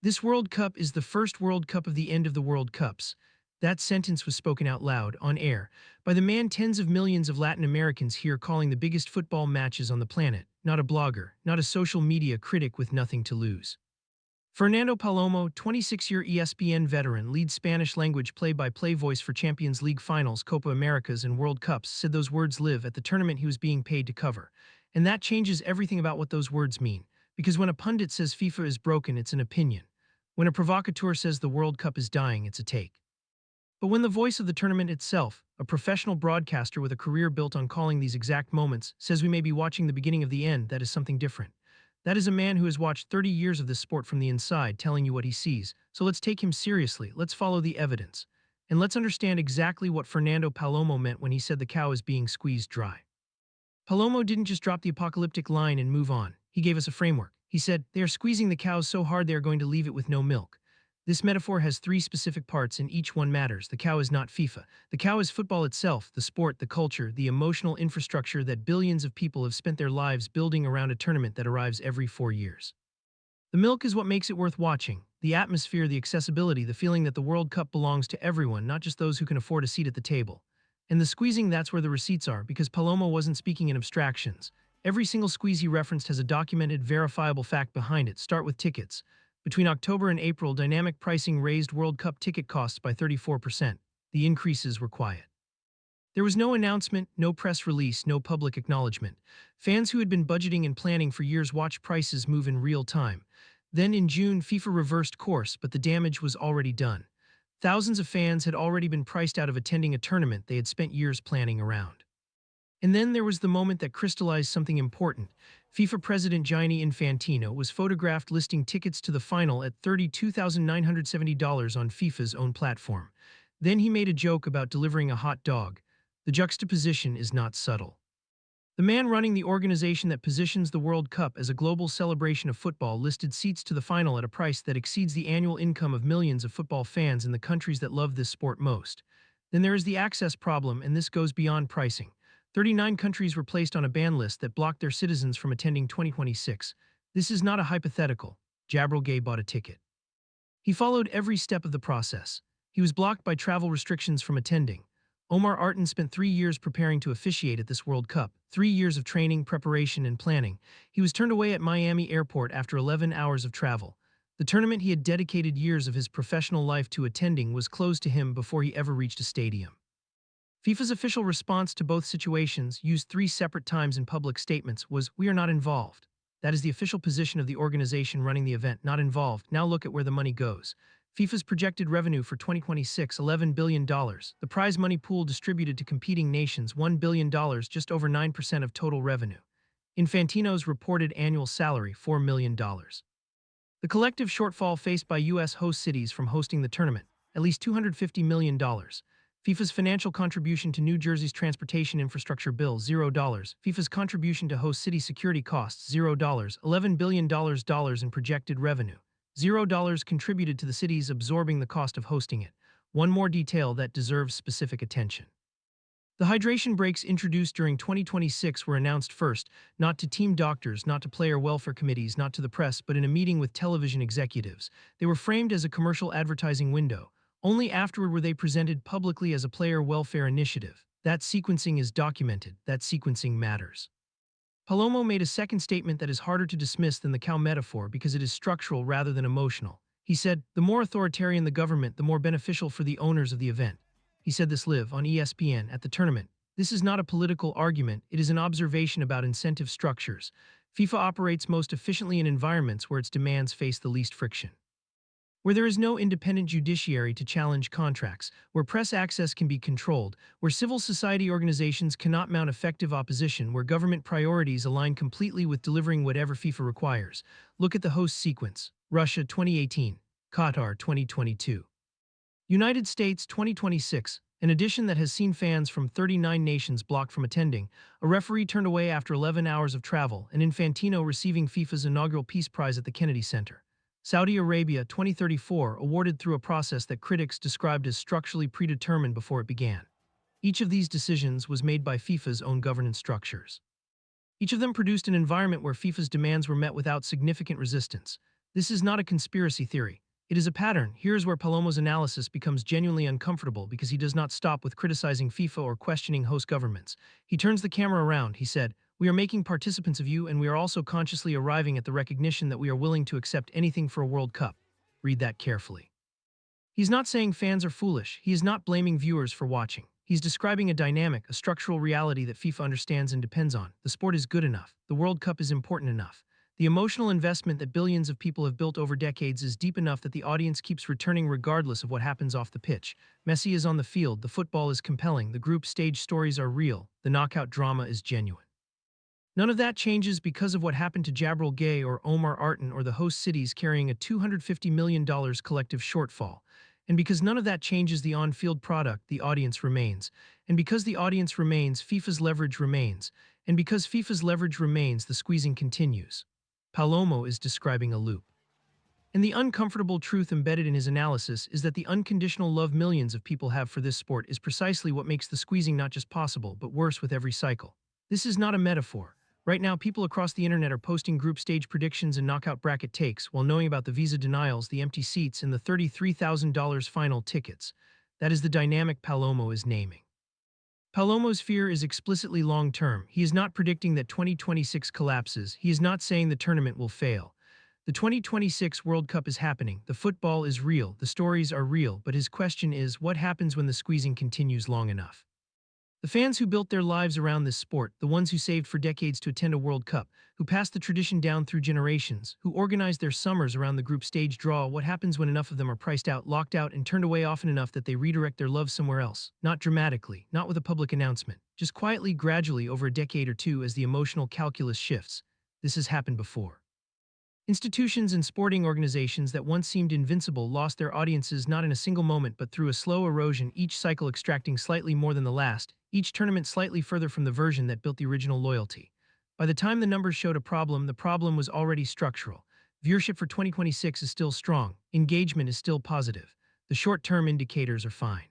This World Cup is the first World Cup of the end of the World Cups. That sentence was spoken out loud, on air, by the man tens of millions of Latin Americans hear calling the biggest football matches on the planet, not a blogger, not a social media critic with nothing to lose. Fernando Palomo, 26-year ESPN veteran, lead Spanish-language play-by-play voice for Champions League finals, Copa Americas, and World Cups, said those words live at the tournament he was being paid to cover. And that changes everything about what those words mean, because when a pundit says FIFA is broken, it's an opinion. When a provocateur says the World Cup is dying, it's a take. But when the voice of the tournament itself, a professional broadcaster with a career built on calling these exact moments, says we may be watching the beginning of the end, that is something different. That is a man who has watched 30 years of this sport from the inside, telling you what he sees. So let's take him seriously, let's follow the evidence. And let's understand exactly what Fernando Palomo meant when he said the cow is being squeezed dry. Palomo didn't just drop the apocalyptic line and move on. He gave us a framework. He said, they are squeezing the cows so hard they are going to leave it with no milk. This metaphor has three specific parts and each one matters. The cow is not FIFA. The cow is football itself, the sport, the culture, the emotional infrastructure that billions of people have spent their lives building around a tournament that arrives every 4 years. The milk is what makes it worth watching. The atmosphere, the accessibility, the feeling that the World Cup belongs to everyone, not just those who can afford a seat at the table. And the squeezing, that's where the receipts are, because Palomo wasn't speaking in abstractions. Every single squeeze he referenced has a documented, verifiable fact behind it. Start with tickets. Between October and April, dynamic pricing raised World Cup ticket costs by 34%. The increases were quiet. There was no announcement, no press release, no public acknowledgement. Fans who had been budgeting and planning for years watched prices move in real time. Then in June, FIFA reversed course, but the damage was already done. Thousands of fans had already been priced out of attending a tournament they had spent years planning around. And then there was the moment that crystallized something important. FIFA President Gianni Infantino was photographed listing tickets to the final at $32,970 on FIFA's own platform. Then he made a joke about delivering a hot dog. The juxtaposition is not subtle. The man running the organization that positions the World Cup as a global celebration of football listed seats to the final at a price that exceeds the annual income of millions of football fans in the countries that love this sport most. Then there is the access problem, and this goes beyond pricing. 39 countries were placed on a ban list that blocked their citizens from attending 2026. This is not a hypothetical. Jabril Gay bought a ticket. He followed every step of the process. He was blocked by travel restrictions from attending. Omar Artan spent 3 years preparing to officiate at this World Cup, 3 years of training, preparation, and planning. He was turned away at Miami Airport after 11 hours of travel. The tournament he had dedicated years of his professional life to attending was closed to him before he ever reached a stadium. FIFA's official response to both situations, used 3 separate times in public statements, was, "We are not involved." That is the official position of the organization running the event, not involved. Now look at where the money goes. FIFA's projected revenue for 2026, $11 billion. The prize money pool distributed to competing nations, $1 billion, just over 9% of total revenue. Infantino's reported annual salary, $4 million. The collective shortfall faced by U.S. host cities from hosting the tournament, at least $250 million. FIFA's financial contribution to New Jersey's transportation infrastructure bill, $0. FIFA's contribution to host city security costs, $0. $11 billion in projected revenue. $0 contributed to the cities absorbing the cost of hosting it. One more detail that deserves specific attention. The hydration breaks introduced during 2026 were announced first, not to team doctors, not to player welfare committees, not to the press, but in a meeting with television executives. They were framed as a commercial advertising window. Only afterward were they presented publicly as a player welfare initiative. That sequencing is documented. That sequencing matters. Palomo made a second statement that is harder to dismiss than the cow metaphor because it is structural rather than emotional. He said, "The more authoritarian the government, the more beneficial for the owners of the event." He said this live on ESPN at the tournament. This is not a political argument, it is an observation about incentive structures. FIFA operates most efficiently in environments where its demands face the least friction. Where there is no independent judiciary to challenge contracts, where press access can be controlled, where civil society organizations cannot mount effective opposition, where government priorities align completely with delivering whatever FIFA requires. Look at the host sequence. Russia 2018, Qatar 2022. United States 2026, an edition that has seen fans from 39 nations blocked from attending, a referee turned away after 11 hours of travel, and Infantino receiving FIFA's inaugural Peace Prize at the Kennedy Center. Saudi Arabia 2034, awarded through a process that critics described as structurally predetermined before it began. Each of these decisions was made by FIFA's own governance structures. Each of them produced an environment where FIFA's demands were met without significant resistance. This is not a conspiracy theory. It is a pattern. Here's where Palomo's analysis becomes genuinely uncomfortable because he does not stop with criticizing FIFA or questioning host governments. He turns the camera around. He said, "We are making participants of you, and we are also consciously arriving at the recognition that we are willing to accept anything for a World Cup." Read that carefully. He's not saying fans are foolish. He is not blaming viewers for watching. He's describing a dynamic, a structural reality that FIFA understands and depends on. The sport is good enough. The World Cup is important enough. The emotional investment that billions of people have built over decades is deep enough that the audience keeps returning regardless of what happens off the pitch. Messi is on the field, the football is compelling, the group stage stories are real, the knockout drama is genuine. None of that changes because of what happened to Jabril Gay or Omar Artan or the host cities carrying a $250 million collective shortfall. And because none of that changes the on-field product, the audience remains. And because the audience remains, FIFA's leverage remains. And because FIFA's leverage remains, the squeezing continues. Palomo is describing a loop. And the uncomfortable truth embedded in his analysis is that the unconditional love millions of people have for this sport is precisely what makes the squeezing not just possible, but worse with every cycle. This is not a metaphor. Right now, people across the internet are posting group stage predictions and knockout bracket takes while knowing about the visa denials, the empty seats, and the $33,000 final tickets. That is the dynamic Palomo is naming. Palomo's fear is explicitly long-term. He is not predicting that 2026 collapses. He is not saying the tournament will fail. The 2026 World Cup is happening. The football is real. The stories are real. But his question is, what happens when the squeezing continues long enough? The fans who built their lives around this sport, the ones who saved for decades to attend a World Cup, who passed the tradition down through generations, who organized their summers around the group stage draw, what happens when enough of them are priced out, locked out, and turned away often enough that they redirect their love somewhere else? Not dramatically, not with a public announcement, just quietly, gradually over a decade or two as the emotional calculus shifts. This has happened before. Institutions and sporting organizations that once seemed invincible lost their audiences not in a single moment but through a slow erosion, each cycle extracting slightly more than the last, each tournament slightly further from the version that built the original loyalty. By the time the numbers showed a problem, the problem was already structural. Viewership for 2026 is still strong. Engagement is still positive. The short-term indicators are fine.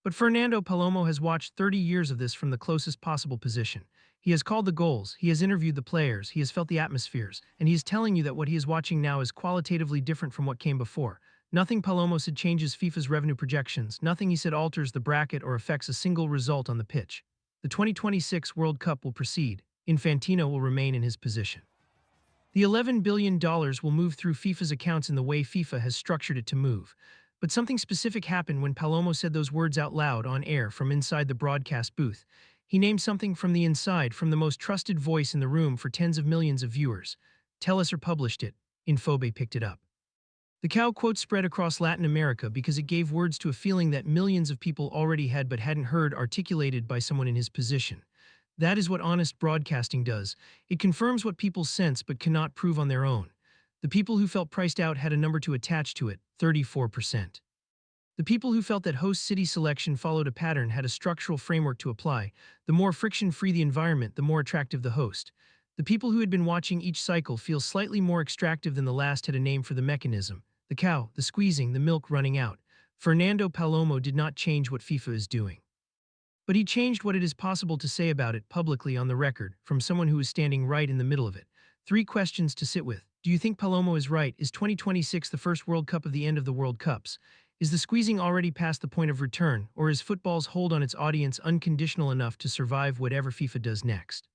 But Fernando Palomo has watched 30 years of this from the closest possible position. He has called the goals, he has interviewed the players, he has felt the atmospheres, and he is telling you that what he is watching now is qualitatively different from what came before. Nothing Palomo said changes FIFA's revenue projections, nothing he said alters the bracket or affects a single result on the pitch. The 2026 World Cup will proceed. Infantino will remain in his position. The $11 billion will move through FIFA's accounts in the way FIFA has structured it to move. But something specific happened when Palomo said those words out loud on air from inside the broadcast booth. He named something from the inside, from the most trusted voice in the room for tens of millions of viewers. Teleser published it. Infobae picked it up. The cow quote spread across Latin America because it gave words to a feeling that millions of people already had but hadn't heard articulated by someone in his position. That is what honest broadcasting does. It confirms what people sense but cannot prove on their own. The people who felt priced out had a number to attach to it, 34%. The people who felt that host city selection followed a pattern had a structural framework to apply. The more friction-free the environment, the more attractive the host. The people who had been watching each cycle feel slightly more extractive than the last had a name for the mechanism. The cow, the squeezing, the milk running out. Fernando Palomo did not change what FIFA is doing. But he changed what it is possible to say about it publicly on the record, from someone who is standing right in the middle of it. 3 questions to sit with. Do you think Palomo is right? Is 2026 the first World Cup of the end of the World Cups? Is the squeezing already past the point of return, or is football's hold on its audience unconditional enough to survive whatever FIFA does next?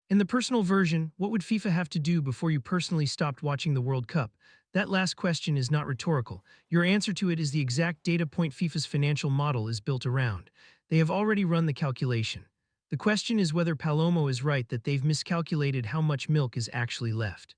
In the personal version, what would FIFA have to do before you personally stopped watching the World Cup? That last question is not rhetorical. Your answer to it is the exact data point FIFA's financial model is built around. They have already run the calculation. The question is whether Palomo is right that they've miscalculated how much milk is actually left.